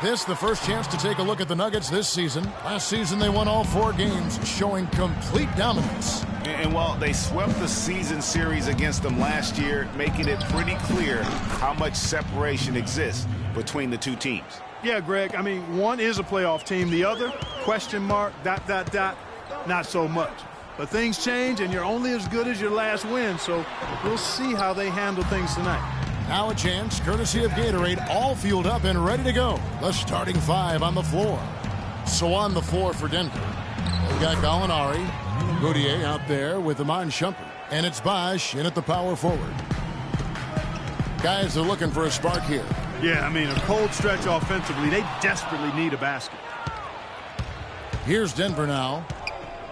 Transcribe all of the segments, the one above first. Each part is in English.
This the first chance to take a look at the Nuggets this season. Last season they won all 4 games, showing complete dominance. And while they swept the season series against them last year, making it pretty clear how much separation exists between the two teams. Yeah, Greg, I mean, one is a playoff team. The other, question mark, ... not so much. But things change, and you're only as good as your last win, so we'll see how they handle things tonight. Now a chance, courtesy of Gatorade, all fueled up and ready to go. The starting 5 on the floor. So on the floor for Denver, they've got Gallinari, Moutier out there with Iman Shumpert, and it's Bosh in at the power forward. Guys are looking for a spark here. Yeah, I mean, a cold stretch offensively. They desperately need a basket. Here's Denver now.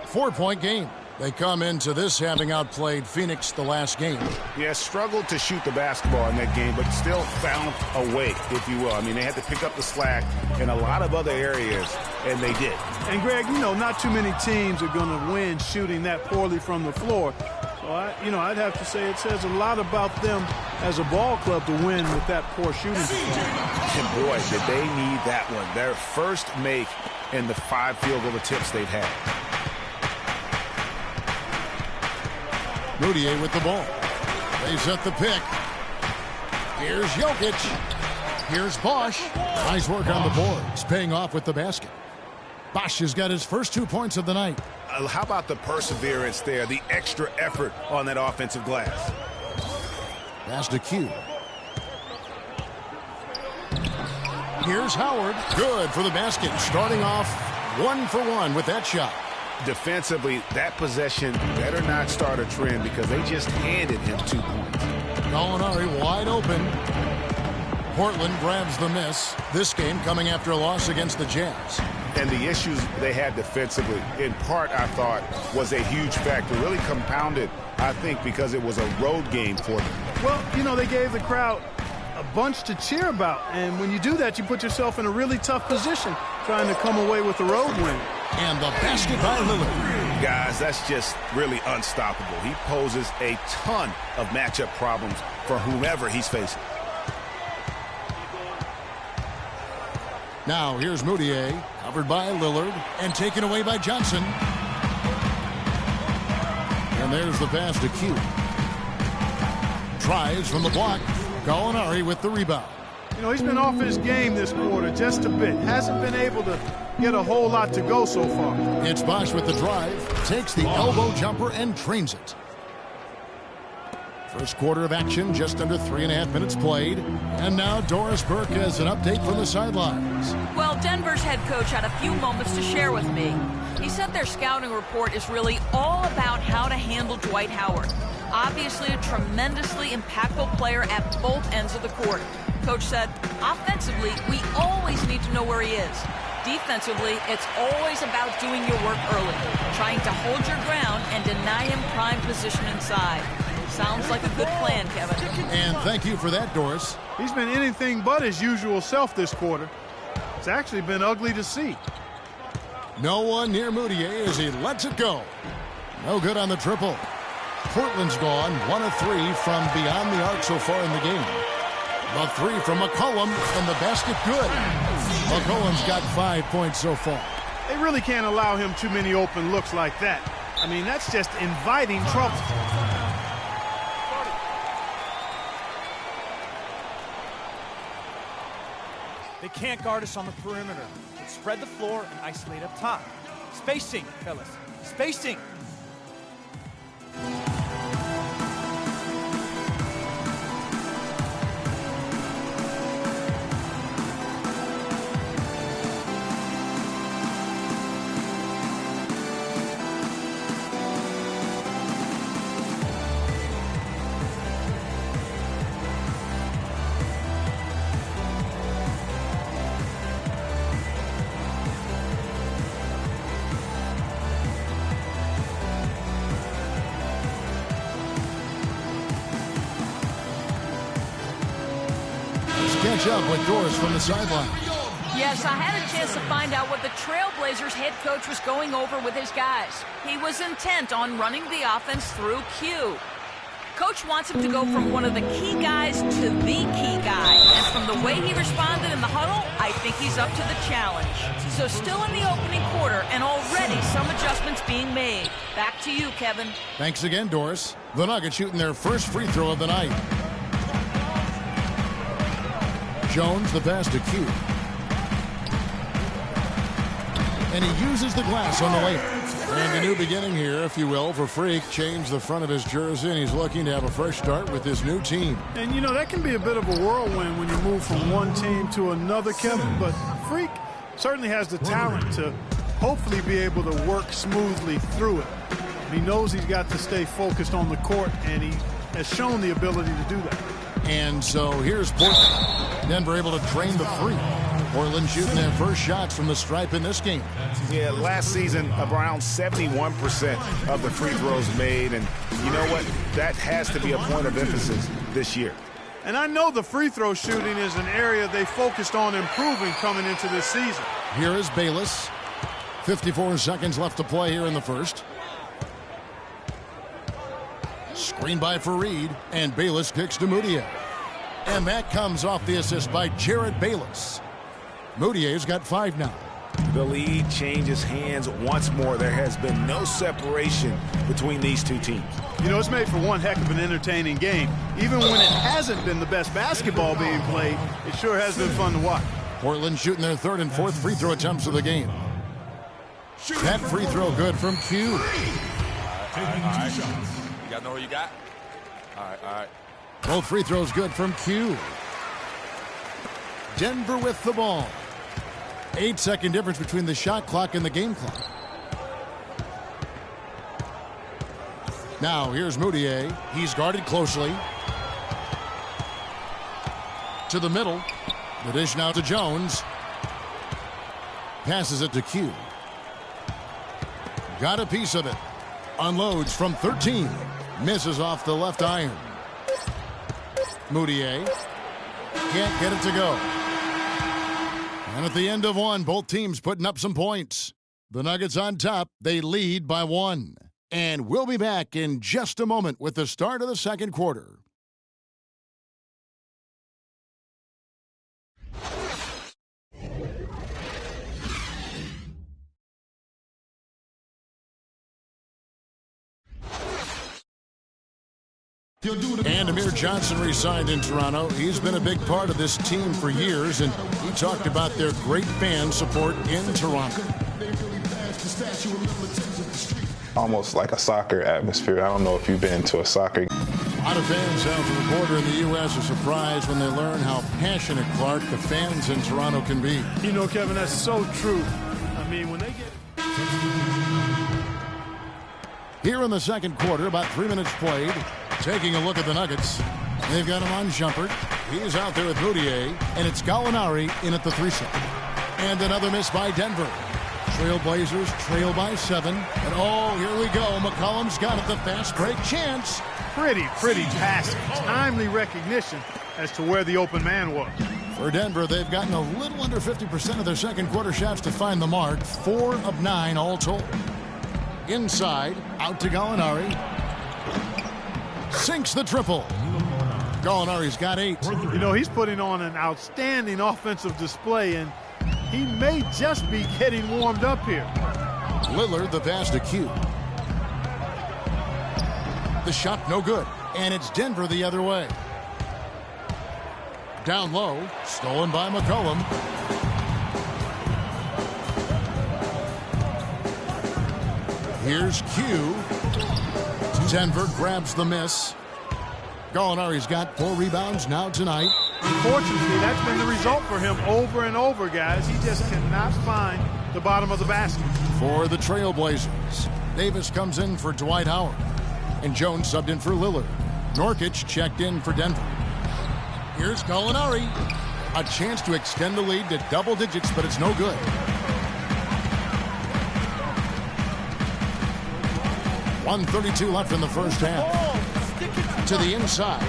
4-point game. They come into this having outplayed Phoenix the last game. Yeah, struggled to shoot the basketball in that game, but still found a way, if you will. I mean, they had to pick up the slack in a lot of other areas, and they did. And, Greg, you know, not too many teams are going to win shooting that poorly from the floor. So, I'd have to say it says a lot about them as a ball club to win with that poor shooting performance. And, boy, did they need that one. Their first make in the 5 field goal attempts they've had. Moutier with the ball. They set the pick. Here's Jokic. Here's Bosh. Nice work on the boards, paying off with the basket. Bosh has got his first 2 points of the night. How about the perseverance there, the extra effort on that offensive glass? Pass to Q. Here's Howard. Good for the basket. Starting off 1 for 1 with that shot. Defensively, that possession better not start a trend because they just handed him 2 points. Gallinari wide open. Portland grabs the miss. This game coming after a loss against the Jazz. And the issues they had defensively, in part, I thought, was a huge factor. Really compounded, I think, because it was a road game for them. Well, you know, they gave the crowd a bunch to cheer about. And when you do that, you put yourself in a really tough position trying to come away with the road win. And the basket by Lillard. Guys, that's just really unstoppable. He poses a ton of matchup problems for whomever he's facing. Now here's Moutier, covered by Lillard, and taken away by Johnson. And there's the pass to Q. Tries from the block. Gallinari with the rebound. You know, he's been off his game this quarter just a bit. Hasn't been able to get a whole lot to go so far. It's Bosh with the drive. Takes the elbow jumper and drains it. First quarter of action, just under 3.5 minutes played. And now Doris Burke has an update from the sidelines. Well, Denver's head coach had a few moments to share with me. He said their scouting report is really all about how to handle Dwight Howard. Obviously a tremendously impactful player at both ends of the court. Coach said, offensively, we always need to know where he is. Defensively, it's always about doing your work early, trying to hold your ground and deny him prime position inside. Sounds like a good plan, Kevin. And thank you for that, Doris. He's been anything but his usual self this quarter. It's actually been ugly to see. No one near Moutier as he lets it go. No good on the triple. Portland's gone 1 of 3 from beyond the arc so far in the game. The 3 from McCollum, and the basket good. McCollum's got 5 points so far. They really can't allow him too many open looks like that. I mean, that's just inviting trouble. They can't guard us on the perimeter. Let's spread the floor and isolate up top. Spacing, fellas. Spacing. Catch up with Doris from the sideline. Yes, I had a chance to find out what the Trailblazers head coach was going over with his guys. He was intent on running the offense through Q. Coach wants him to go from one of the key guys to the key guy. And from the way he responded in the huddle, I think he's up to the challenge. So still in the opening quarter, and already some adjustments being made. Back to you, Kevin. Thanks again, Doris. The Nuggets shooting their first free throw of the night. Jones, the pass to Q. And he uses the glass on the layup. And a new beginning here, if you will, for Freak. Changed the front of his jersey, and he's looking to have a fresh start with his new team. And, you know, that can be a bit of a whirlwind when you move from one team to another, Kevin. But Freak certainly has the talent to hopefully be able to work smoothly through it. He knows he's got to stay focused on the court, and he has shown the ability to do that. And so here's Portland. Denver able to drain the three. Portland shooting their first shots from the stripe in this game. Yeah, last season, around 71% of the free throws made. And you know what? That has to be a point of emphasis this year. And I know the free throw shooting is an area they focused on improving coming into this season. Here is Bayless. 54 seconds left to play here in the first. Screen by Fareed, and Bayless kicks to Moutier. And that comes off the assist by Jared Bayless. Moutier's got 5 now. The lead changes hands once more. There has been no separation between these two teams. You know, it's made for one heck of an entertaining game. Even when it hasn't been the best basketball being played, it sure has been fun to watch. Portland shooting their third and fourth free throw attempts of the game. That free throw good from Q. All right. You got to know what you got? All right. Both free throws good from Q. Denver with the ball. 8-second difference between the shot clock and the game clock. Now here's Moutier. He's guarded closely. To the middle. The dish now to Jones. Passes it to Q. Got a piece of it. Unloads from 13. Misses off the left iron. Moutier can't get it to go. And at the end of one, both teams putting up some points. The Nuggets on top. They lead by 1. And we'll be back in just a moment with the start of the second quarter. And Amir Johnson re-signed in Toronto. He's been a big part of this team for years, and he talked about their great fan support in Toronto. Almost like a soccer atmosphere. I don't know if you've been to a soccer. A lot of fans south of the border in the U.S. are surprised when they learn how passionate, Clark, the fans in Toronto can be. You know, Kevin, that's so true. I mean, when they get... Here in the second quarter, about 3 minutes played. Taking a look at the Nuggets. They've got him on Shumpert. He's out there with Moutier, and it's Gallinari in at the 3-set. And another miss by Denver. Trailblazers trail by 7. And oh, here we go. McCollum's got it, the fast break chance. Pretty passing. Timely recognition as to where the open man was. For Denver, they've gotten a little under 50% of their second quarter shots to find the mark. 4 of 9 all told. Inside, out to Gallinari. Sinks the triple. Gallinari's got 8. You know, he's putting on an outstanding offensive display, and he may just be getting warmed up here. Lillard, the pass to Q. The shot no good, and it's Denver the other way. Down low, stolen by McCollum. Here's Q. Denver grabs the miss. Gallinari's got 4 rebounds now tonight. Unfortunately, that's been the result for him over and over, guys. He just cannot find the bottom of the basket. For the Trailblazers, Davis comes in for Dwight Howard. And Jones subbed in for Lillard. Nurkic checked in for Denver. Here's Gallinari. A chance to extend the lead to double digits, but it's no good. .132 left in the first half. To the inside.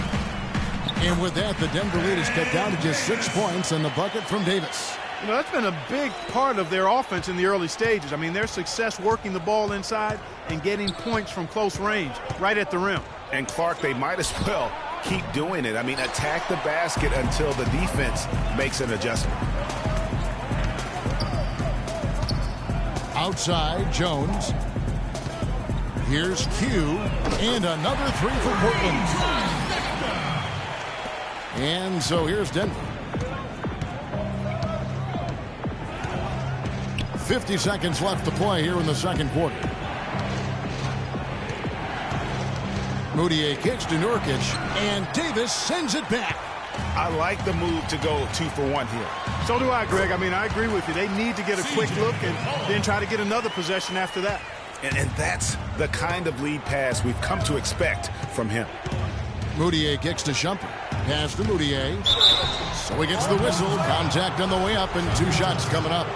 And with that, the Denver lead is cut down to just 6 points, and the bucket from Davis. You know, that's been a big part of their offense in the early stages. I mean, their success working the ball inside and getting points from close range, right at the rim. And Clark, they might as well keep doing it. I mean, attack the basket until the defense makes an adjustment. Outside, Jones. Here's Q, and another three for Portland. And so here's Denver. 50 seconds left to play here in the second quarter. Moutier kicks to Nurkic, and Davis sends it back. I like the move to go 2 for 1 here. So do I, Greg. I mean, I agree with you. They need to get a quick look and then try to get another possession after that. And that's the kind of lead pass we've come to expect from him. Moutier kicks to Shumpert. Pass to Moutier. So he gets the whistle. Contact on the way up, and 2 shots coming up.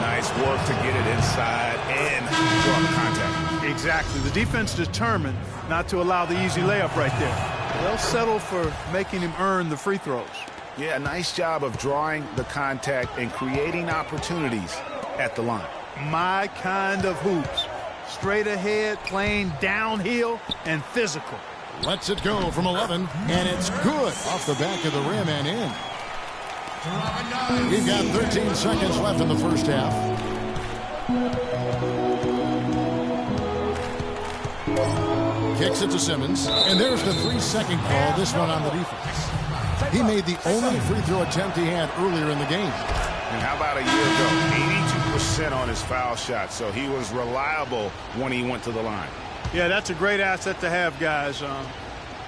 Nice work to get it inside and draw the contact. Exactly. The defense determined not to allow the easy layup right there. They'll settle for making him earn the free throws. Yeah, a nice job of drawing the contact and creating opportunities at the line. My kind of hoops. Straight ahead, playing downhill, and physical. Lets it go from 11, and it's good off the back of the rim and in. We've got 13 seconds left in the first half. Kicks it to Simmons, and there's the 3-second call, this one on the defense. He made the only free throw attempt he had earlier in the game. And how about a year ago? 82% on his foul shot, so he was reliable when he went to the line. Yeah, that's a great asset to have, guys,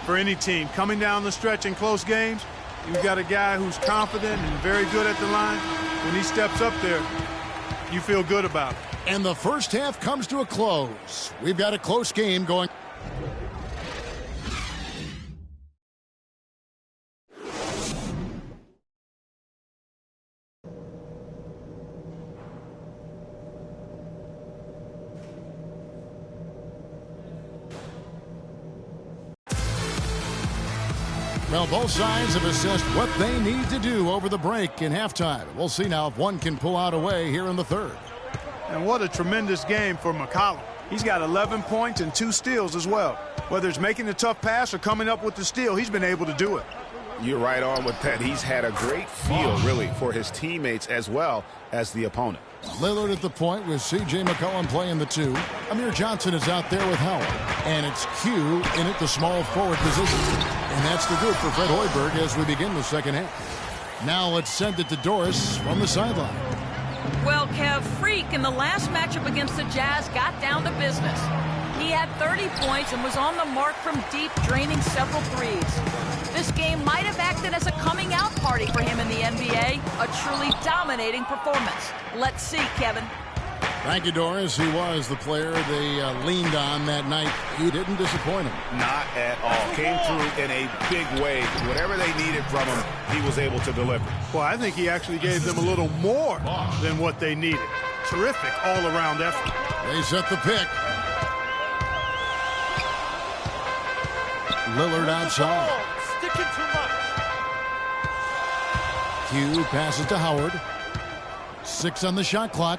for any team. Coming down the stretch in close games, you've got a guy who's confident and very good at the line. When he steps up there, you feel good about it. And the first half comes to a close. We've got a close game going. Well, both sides have assessed what they need to do over the break in halftime. We'll see now if one can pull out away here in the third. And what a tremendous game for McCollum. He's got 11 points and 2 steals as well. Whether it's making a tough pass or coming up with the steal, he's been able to do it. You're right on with that. He's had a great feel, really, for his teammates as well as the opponent. Lillard at the point with C.J. McCollum playing the 2. Amir Johnson is out there with Howard. And it's Q in at the small forward position. And that's the group for Fred Hoiberg as we begin the second half. Now let's send it to Doris from the sideline. Well, Kev, Freak in the last matchup against the Jazz got down to business. He had 30 points and was on the mark from deep, draining several threes. This game might have acted as a coming-out party for him in the NBA, a truly dominating performance. Let's see, Kevin. Thank you, Doris. He was the player they leaned on that night. He didn't disappoint him. Not at all. Came through in a big way. Whatever they needed from him, he was able to deliver. Well, I think he actually gave them a little more than what they needed. Terrific all-around effort. They set the pick. Lillard outside. Sticking too much. Q passes to Howard. 6 on the shot clock.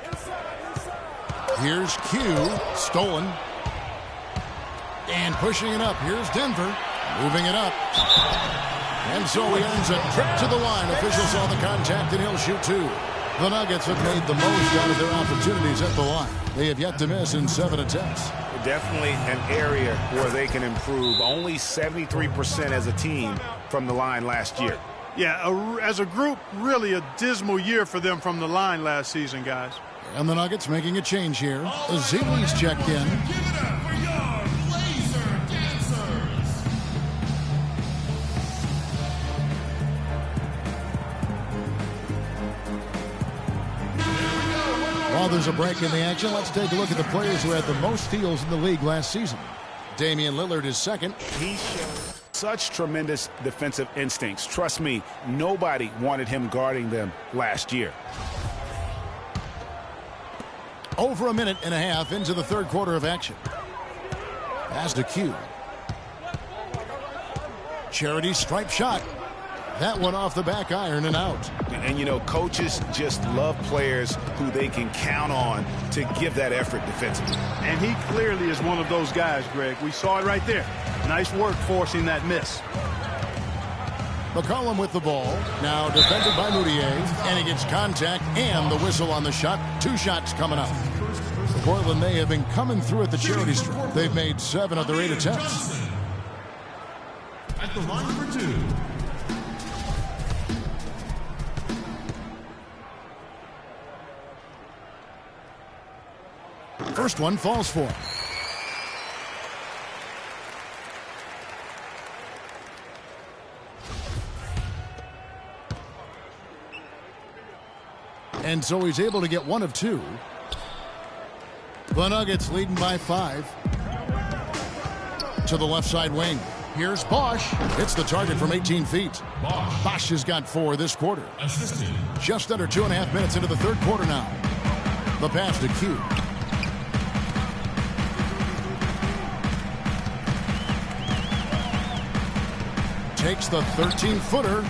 Here's Q, stolen. And pushing it up. Here's Denver, moving it up. And so he earns a trip to the line. Officials saw the contact, and he'll shoot 2. The Nuggets have made the most out of their opportunities at the line. They have yet to miss in 7 attempts. Definitely an area where they can improve. Only 73% as a team from the line last year. Yeah, as a group, really a dismal year for them from the line last season, guys. And the Nuggets making a change here. Azili's checked in. Give it up for your Blazer Dancers. While there's a break in the action, let's take a look at the players who had the most steals in the league last season. Damian Lillard is second. He showed such tremendous defensive instincts. Trust me, nobody wanted him guarding them last year. Over a minute and a half into the third quarter of action. Pass to Q. Charity stripe shot. That one off the back iron and out. And, you know, coaches just love players who they can count on to give that effort defensively. And he clearly is one of those guys, Greg. We saw it right there. Nice work forcing that miss. McCollum with the ball. Now defended by Moutier. And he gets contact and the whistle on the shot. 2 shots coming up. Portland, they have been coming through at the charity stripe. They've made 7 of their 8 attempts. At the line for 2. First one falls for him. And so he's able to get 1 of 2. The Nuggets leading by 5. To the left side wing. Here's Bosch. Hits the target from 18 feet. Bosch has got 4 this quarter. Assisted. Just under 2.5 minutes into the third quarter now. The pass to Q. Takes the 13-footer.